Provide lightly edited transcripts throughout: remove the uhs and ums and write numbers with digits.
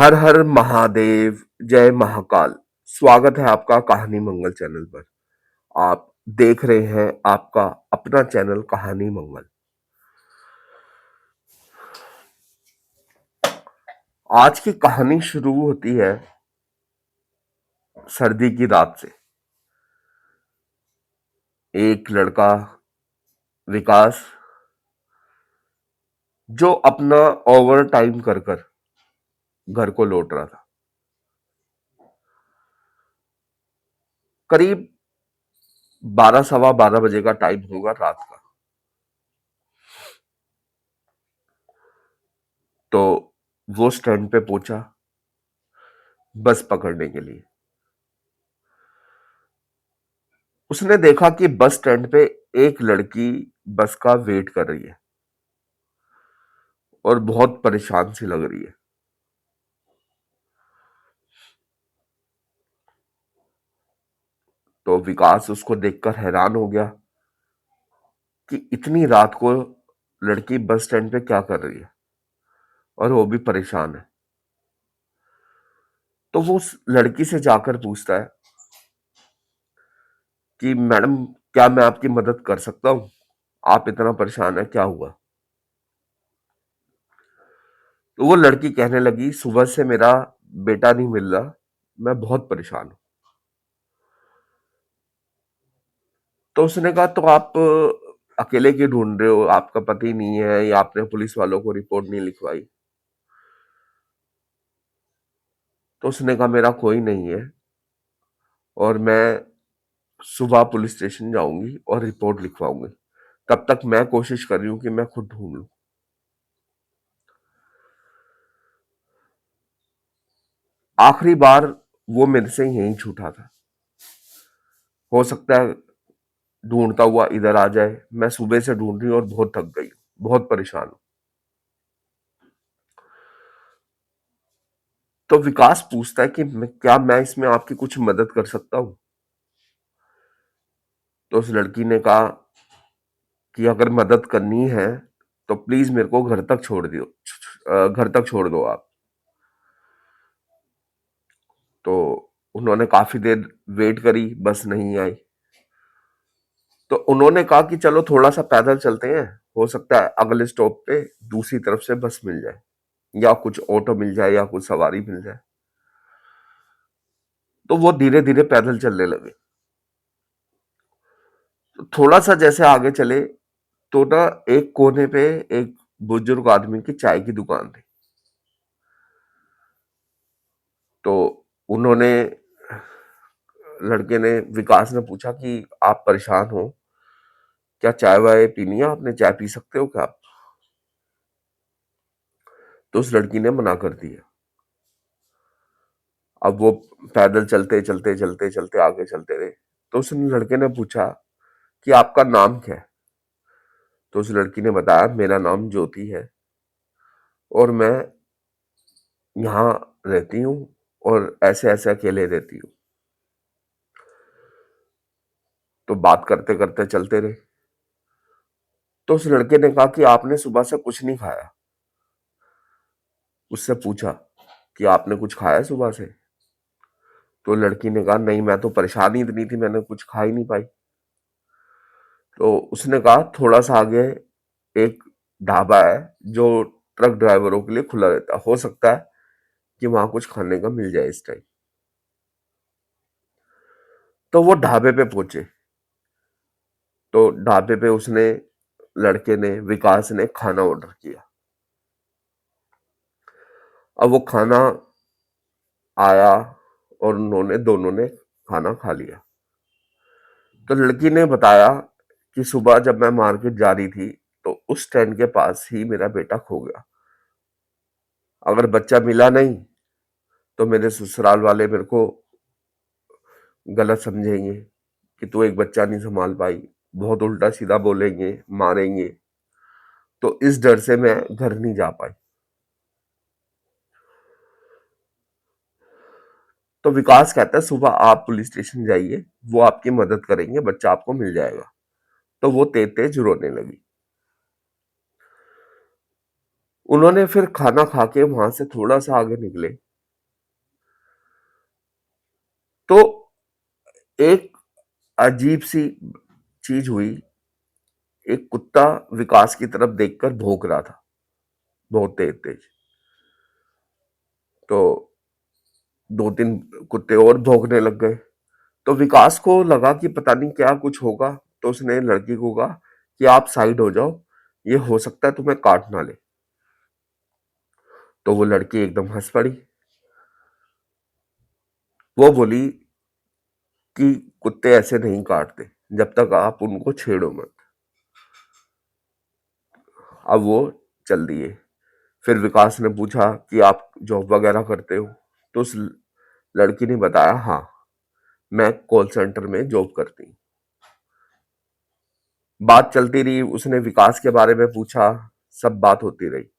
हर हर महादेव, जय महाकाल। स्वागत है आपका कहानी मंगल चैनल पर। आप देख रहे हैं आपका अपना चैनल कहानी मंगल। आज की कहानी शुरू होती है सर्दी की रात से। एक लड़का विकास जो अपना ओवर टाइम कर कर घर को लौट रहा था। करीब 12 सवा 12 बजे का टाइम होगा रात का। तो वो स्टैंड पे पहुंचा बस पकड़ने के लिए। उसने देखा कि बस स्टैंड पे एक लड़की बस का वेट कर रही है और बहुत परेशान सी लग रही है। तो विकास उसको देखकर हैरान हो गया कि इतनी रात को लड़की बस स्टैंड पे क्या कर रही है और वो भी परेशान है। तो वो उस लड़की से जाकर पूछता है कि मैडम, क्या मैं आपकी मदद कर सकता हूँ? आप इतना परेशान है, क्या हुआ? तो वो लड़की कहने लगी, सुबह से मेरा बेटा नहीं मिल रहा, मैं बहुत परेशान हूं। तो उसने कहा, तो आप अकेले क्यों ढूंढ रहे हो? आपका पति नहीं है या आपने पुलिस वालों को रिपोर्ट नहीं लिखवाई? तो उसने कहा, मेरा कोई नहीं है और मैं सुबह पुलिस स्टेशन जाऊंगी और रिपोर्ट लिखवाऊंगी। तब तक मैं कोशिश कर रही हूं कि मैं खुद ढूंढ लूं। आखिरी बार वो मेरे से यहीं छूटा था। हो सकता है ढूंढता हुआ इधर आ जाए। मैं सुबह से ढूंढ रही हूं और बहुत थक गई हूं, बहुत परेशान हूं। तो विकास पूछता है कि क्या मैं इसमें आपकी कुछ मदद कर सकता हूं? तो उस लड़की ने कहा कि अगर मदद करनी है तो प्लीज मेरे को घर तक छोड़ दियो, घर तक छोड़ दो आप। तो उन्होंने काफी देर वेट करी, बस नहीं आई। तो उन्होंने कहा कि चलो थोड़ा सा पैदल चलते हैं, हो सकता है अगले स्टॉप पे दूसरी तरफ से बस मिल जाए या कुछ ऑटो मिल जाए या कुछ सवारी मिल जाए। तो वो धीरे धीरे पैदल चलने लगे। तो थोड़ा सा जैसे आगे चले तो ना एक कोने पे एक बुजुर्ग आदमी की चाय की दुकान थी। तो उन्होंने लड़के ने विकास ने पूछा कि आप परेशान हो, क्या चाय वाय पीनी है? आपने चाय पी सकते हो क्या आप? तो उस लड़की ने मना कर दिया। अब वो पैदल चलते चलते चलते चलते आगे चलते रहे। तो उस लड़के ने पूछा कि आपका नाम क्या है? तो उस लड़की ने बताया, मेरा नाम ज्योति है और मैं यहाँ रहती हूँ और ऐसे ऐसे अकेले रहती हूँ। तो बात करते करते चलते रहे। तो उस लड़के ने कहा कि आपने सुबह से कुछ नहीं खाया। उससे पूछा कि आपने कुछ खाया सुबह से? तो लड़की ने कहा, नहीं, मैं तो परेशान ही इतनी थी, मैंने कुछ खा ही नहीं पाई। तो उसने कहा, थोड़ा सा आगे एक ढाबा है जो ट्रक ड्राइवरों के लिए खुला रहता है, हो सकता है कि वहां कुछ खाने का मिल जाए इस टाइम। तो वो ढाबे पे पहुंचे। तो ढाबे पे उसने लड़के ने विकास ने खाना ऑर्डर किया। अब वो खाना आया और उन्होंने दोनों ने खाना खा लिया। तो लड़की ने बताया कि सुबह जब मैं मार्केट जा रही थी तो उस स्टैंड के पास ही मेरा बेटा खो गया। अगर बच्चा मिला नहीं तो मेरे ससुराल वाले मेरे को गलत समझेंगे कि तू एक बच्चा नहीं संभाल पाई, बहुत उल्टा सीधा बोलेंगे, मारेंगे। तो इस डर से मैं घर नहीं जा पाई। तो विकास कहता है, सुबह आप पुलिस स्टेशन जाइए, वो आपकी मदद करेंगे, बच्चा आपको मिल जाएगा। तो वो तेज तेज रोने लगी। उन्होंने फिर खाना खा के वहां से थोड़ा सा आगे निकले एक अजीब-सी चीज़ हुई, एक कुत्ता विकास की तरफ देखकर भौंक रहा था, बहुत तेज़-तेज़। तो 2-3 कुत्ते और भौंकने लग गए। तो विकास को लगा कि पता नहीं क्या कुछ होगा, तो उसने लड़की को कहा कि आप साइड हो जाओ, ये हो सकता है तुम्हें काट ना ले। तो वो लड़की एकदम हँस पड़ी। वो बोली कि कुत्ते ऐसे नहीं काटते, जब तक आप उनको छेड़ो मत। अब वो चल दिए। फिर विकास ने पूछा कि आप जॉब वगैरह करते हो? तो उस लड़की ने बताया, हाँ, मैं कॉल सेंटर में जॉब करती हूँ। बात चलती रही, उसने विकास के बारे में पूछा, सब बात होती रही।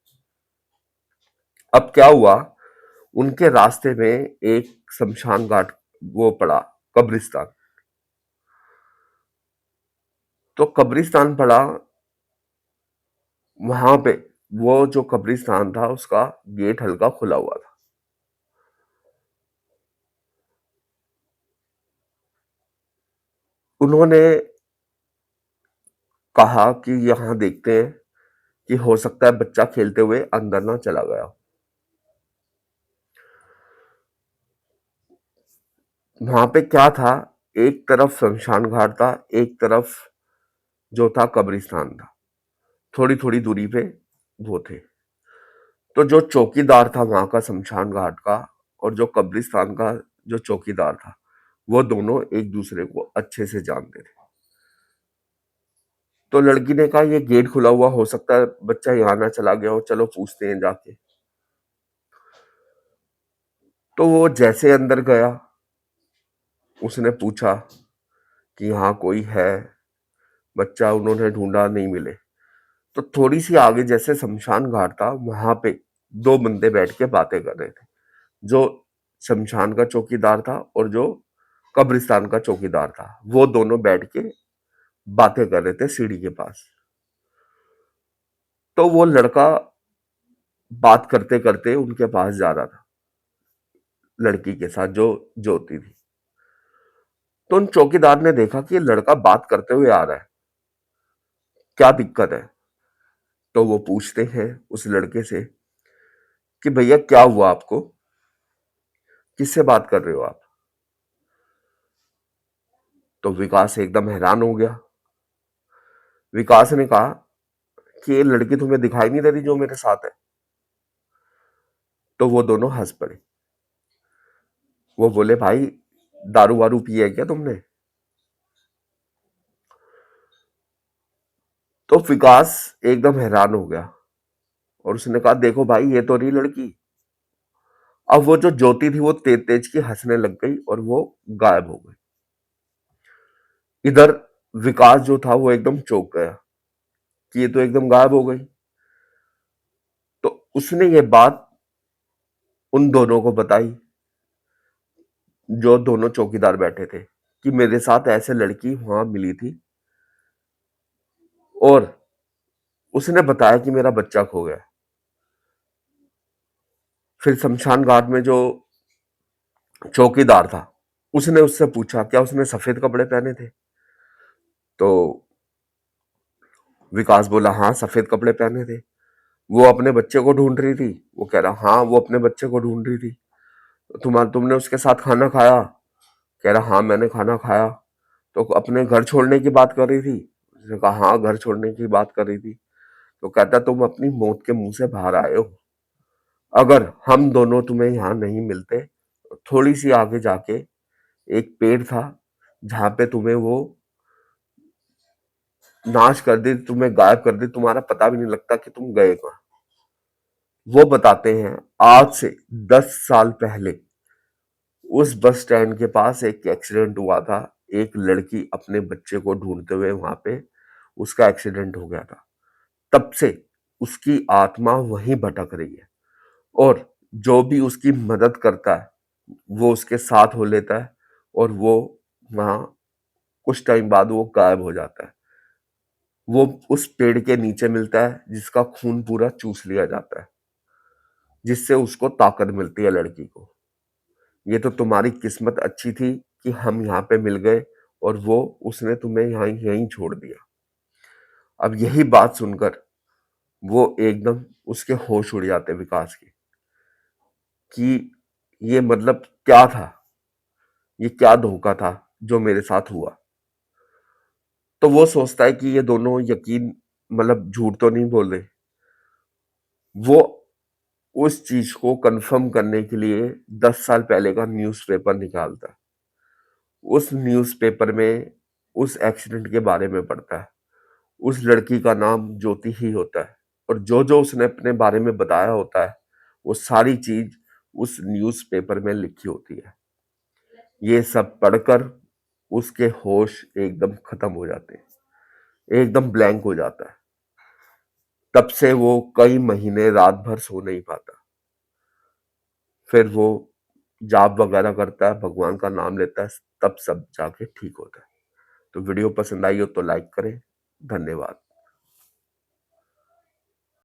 अब क्या हुआ, उनके रास्ते में एक शमशान घाट वो पड़ा, कब्रिस्तान। तो कब्रिस्तान पड़ा, वहां पे वो जो कब्रिस्तान था उसका गेट हल्का खुला हुआ था। उन्होंने कहा कि यहाँ देखते हैं कि हो सकता है बच्चा खेलते हुए अंदर ना चला गया हो। वहां पे क्या था, एक तरफ शमशान घाट था, एक तरफ जो था कब्रिस्तान था। थोड़ी थोड़ी दूरी पे वो थे। तो जो चौकीदार था वहां का शमशान घाट का, और जो कब्रिस्तान का जो चौकीदार था, वो दोनों एक दूसरे को अच्छे से जानते थे। तो लड़की ने कहा, ये गेट खुला हुआ, हो सकता है बच्चा यहाँ ना चला गया हो, चलो पूछते हैं जाके। तो वो जैसे अंदर गया, उसने पूछा कि यहाँ कोई है? बच्चा उन्होंने ढूंढा, नहीं मिले। तो थोड़ी सी आगे जैसे शमशान घाट था, वहां पे दो बंदे बैठ के बातें कर रहे थे। जो शमशान का चौकीदार था और जो कब्रिस्तान का चौकीदार था, वो दोनों बैठ के बातें कर रहे थे सीढ़ी के पास। तो वो लड़का बात करते करते उनके पास जा रहा था, लड़की के साथ जो जोती थी। तो उन चौकीदार ने देखा कि ये लड़का बात करते हुए आ रहा है, क्या दिक्कत है? तो वो पूछते हैं उस लड़के से कि भैया क्या हुआ आपको, किससे बात कर रहे हो आप? तो विकास एकदम हैरान हो गया। विकास ने कहा कि ये लड़की तुम्हें दिखाई नहीं दे रही जो मेरे साथ है? तो वो दोनों हंस पड़े। वो बोले, भाई दारू वारू पी है क्या तुमने? तो विकास एकदम हैरान हो गया और उसने कहा, देखो भाई, ये तो नहीं लड़की। अब वो जो ज्योति थी वो तेज तेज की हंसने लग गई और वो गायब हो गई। इधर विकास जो था वो एकदम चौंक गया कि ये तो एकदम गायब हो गई। तो उसने ये बात उन दोनों को बताई, जो दोनों चौकीदार बैठे थे, कि मेरे साथ ऐसे लड़की वहां मिली थी और उसने बताया कि मेरा बच्चा खो गया। फिर शमशान घाट में जो चौकीदार था, उसने उससे पूछा क्या उसने सफेद कपड़े पहने थे? तो विकास बोला, हाँ, सफेद कपड़े पहने थे। वो अपने बच्चे को ढूंढ रही थी? वो कह रहा, हाँ, वो अपने बच्चे को ढूंढ रही थी। तो तुमने उसके साथ खाना खाया? कह रहा, हाँ, मैंने खाना खाया। तो अपने घर छोड़ने की बात कर रही थी? उसने कहा, हाँ, घर छोड़ने की बात कर रही थी। तो कहता, तुम अपनी मौत के मुंह से बाहर आए हो। अगर हम दोनों तुम्हें यहाँ नहीं मिलते, तो थोड़ी सी आगे जाके एक पेड़ था, जहां पे तुम्हें वो नाश कर दी, तुम्हें गायब कर दी, तुम्हारा पता भी नहीं लगता कि तुम गए कहाँ। वो बताते हैं, आज से 10 साल पहले उस बस स्टैंड के पास एक एक्सीडेंट हुआ था। एक लड़की अपने बच्चे को ढूंढते हुए वहां पे, उसका एक्सीडेंट हो गया था। तब से उसकी आत्मा वहीं भटक रही है और जो भी उसकी मदद करता है वो उसके साथ हो लेता है और वो वहां कुछ टाइम बाद वो गायब हो जाता है। वो उस पेड़ के नीचे मिलता है जिसका खून पूरा चूस लिया जाता है, जिससे उसको ताकत मिलती है लड़की को। ये तो तुम्हारी किस्मत अच्छी थी कि हम यहाँ पे मिल गए और उसने तुम्हें यहीं छोड़ दिया। अब यही बात सुनकर वो एकदम उसके होश उड़ जाते विकास के, कि ये मतलब क्या था? ये क्या धोखा था जो मेरे साथ हुआ? तो वो सोचता है कि ये दोनों यकीन मतलब झूठ तो नहीं बोल रहे। वो उस चीज को कंफर्म करने के लिए 10 साल पहले का न्यूज़पेपर निकालता है। उस न्यूज़पेपर में उस एक्सीडेंट के बारे में पढ़ता है। उस लड़की का नाम ज्योति ही होता है और जो उसने अपने बारे में बताया होता है, वो सारी चीज उस न्यूज़पेपर में लिखी होती है। ये सब पढ़कर उसके होश एकदम खत्म हो जाते हैं, एकदम ब्लैंक हो जाता है। तब से वो कई महीने रात भर सो नहीं पाता। फिर वो जाप वगैरह करता है, भगवान का नाम लेता है, तब सब जाके ठीक होता है। तो वीडियो पसंद आई हो तो लाइक करें। धन्यवाद।